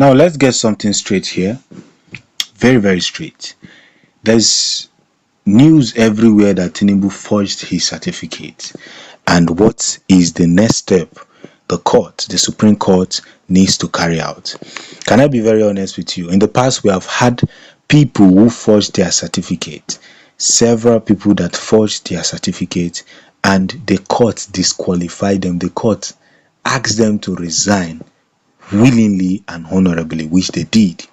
Now let's get something straight here. Very, very straight. There's news everywhere that Tinubu forged his certificate. And what is the next step the Supreme Court, needs to carry out? Can I be very honest with you? In the past, we have had people who forged their certificate, several people that forged their certificate, and the court disqualified them. The court asked them to resign willingly and honorably, which they did.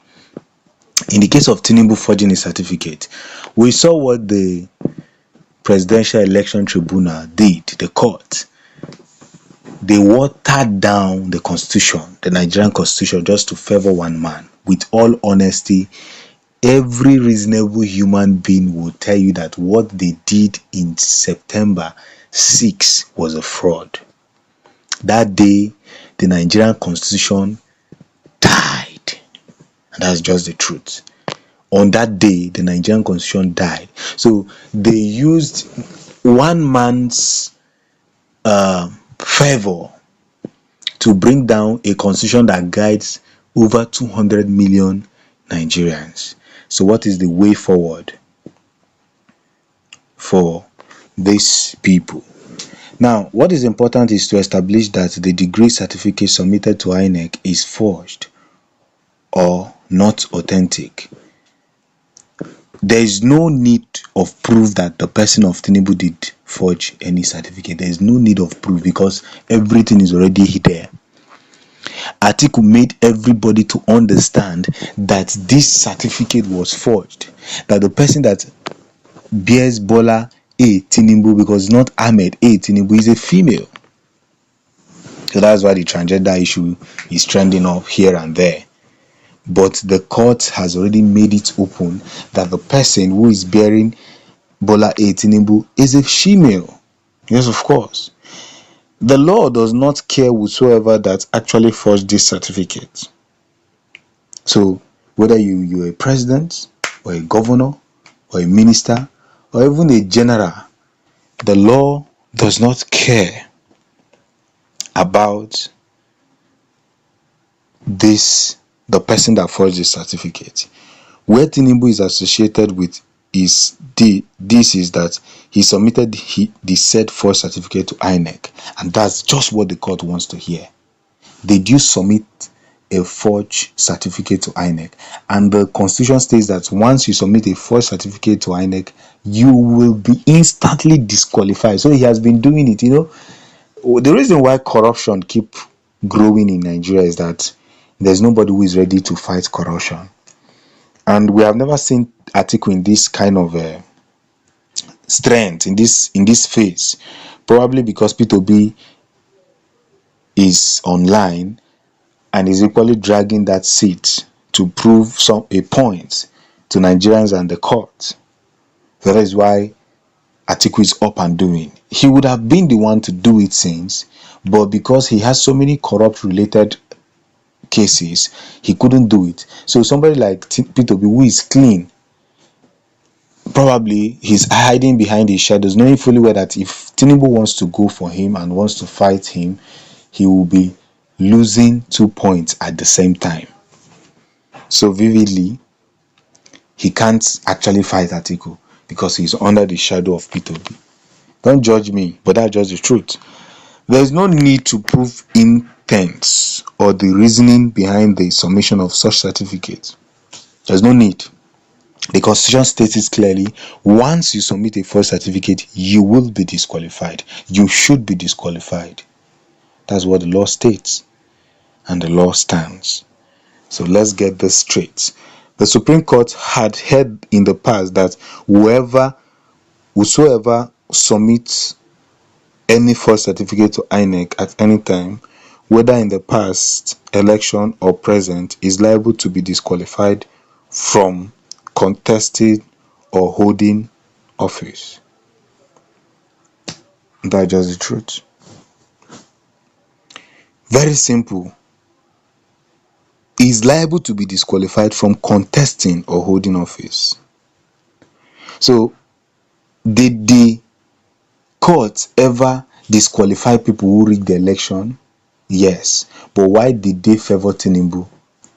In the case of Tinubu forging his certificate, we saw what the Presidential Election Tribunal did, the court. They watered down the constitution, the Nigerian constitution, just to favor one man. With all honesty, every reasonable human being will tell you that what they did in September 6 was a fraud. That day, the Nigerian constitution died. And that's just the truth. On that day, the Nigerian constitution died. So they used one man's favor to bring down a constitution that guides over 200 million Nigerians. So what is the way forward for these people? Now, what is important is to establish that the degree certificate submitted to INEC is forged or not authentic. There is no need of proof that the person of Tinubu did forge any certificate. There is no need of proof because everything is already there. Atiku made everybody to understand that this certificate was forged. That the person that bears Bola A. Tinubu, because not Ahmed A. Tinubu, is a female. So that's why the transgender issue is trending up here and there. But the court has already made it open that the person who is bearing Bola A. Tinubu is a female. Yes, of course. The law does not care whatsoever that actually forged this certificate. So whether you're a president or a governor or a minister or even a general, the law does not care about the person that forged the certificate. Where Tinubu is associated with is that he submitted the said forged certificate to INEC, and that's just what the court wants to hear. Did you submit a forged certificate to INEC? And the constitution states that once you submit a forged certificate to INEC, you will be instantly disqualified. So he has been doing it. The reason why corruption keep growing in Nigeria is that there's nobody who is ready to fight corruption. And we have never seen Atiku in this kind of strength, in this phase. Probably because P2B is online and is equally dragging that seat to prove a point to Nigerians and the court. That is why Atiku is up and doing. He would have been the one to do it since, but because he has so many corrupt related cases, he couldn't do it. So somebody like P2B, who is clean, probably he's hiding behind his shadows, knowing fully well that if Tinubu wants to go for him and wants to fight him, he will be losing 2 points at the same time. So vividly, he can't actually fight Atiku because he's under the shadow of P2B. Don't judge me, but that's just the truth. There is no need to prove intents or the reasoning behind the submission of such certificates. There's no need. The constitution states it clearly. Once you submit a false certificate, you will be disqualified. You should be disqualified. That's what the law states, and the law stands. So let's get this straight. The Supreme Court had held in the past that whosoever submits any false certificate to INEC at any time, whether in the past election or present, is liable to be disqualified from contesting or holding office. That's just the truth. Very simple. He is liable to be disqualified from contesting or holding office. So, did the court ever disqualify people who rigged the election? Yes. But why did they favor Tinubu?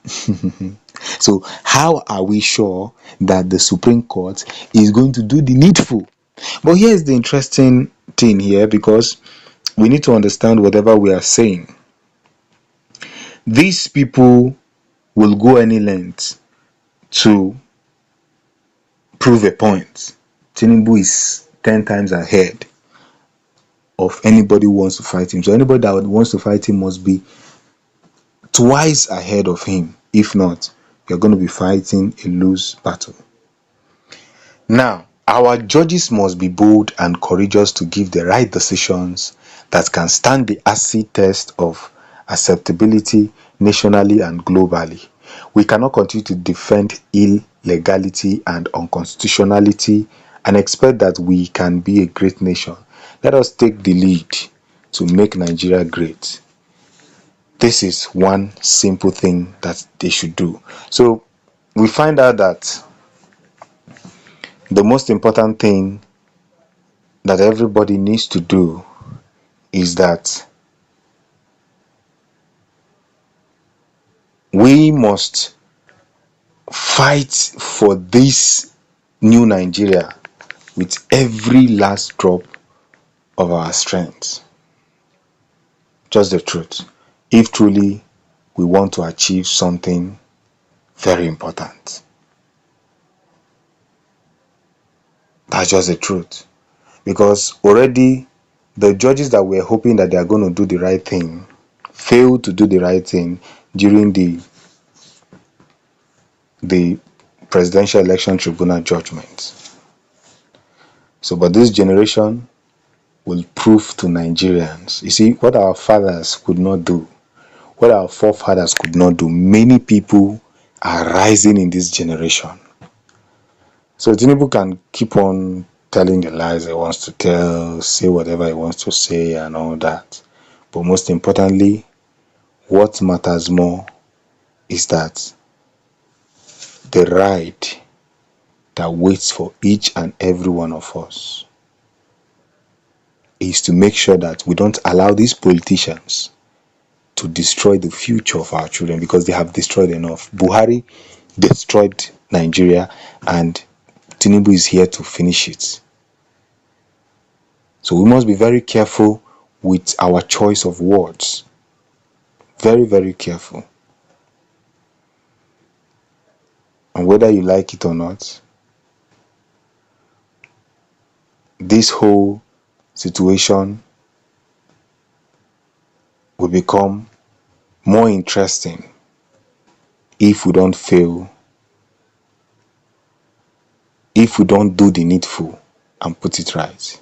So how are we sure that the Supreme Court is going to do the needful? But here's the interesting thing here, because we need to understand whatever we are saying. These people will go any length to prove a point. Tinubu is 10 times ahead of anybody who wants to fight him. So anybody that wants to fight him must be twice ahead of him. If not, you're going to be fighting a loose battle. Now, our judges must be bold and courageous to give the right decisions that can stand the acid test of acceptability nationally and globally. We cannot continue to defend illegality and unconstitutionality and expect that we can be a great nation. Let us take the lead to make Nigeria great. This is one simple thing that they should do. So we find out that the most important thing that everybody needs to do is that we must fight for this new Nigeria with every last drop of our strength. Just the truth. If truly we want to achieve something very important. That's just the truth. Because already the judges that were hoping that they are going to do the right thing failed to do the right thing during the presidential election tribunal judgment. So, but this generation will prove to Nigerians, you see, what our fathers could not do, what our forefathers could not do, many people are rising in this generation. So Tinubu can keep on telling the lies he wants to tell, say whatever he wants to say and all that. But most importantly, what matters more is that the right that waits for each and every one of us is to make sure that we don't allow these politicians to destroy the future of our children, because they have destroyed enough. Buhari destroyed Nigeria and Tinubu is here to finish it. So we must be very careful with our choice of words. Very, very careful. And whether you like it or not, this whole situation will become more interesting if we don't fail, if we don't do the needful and put it right.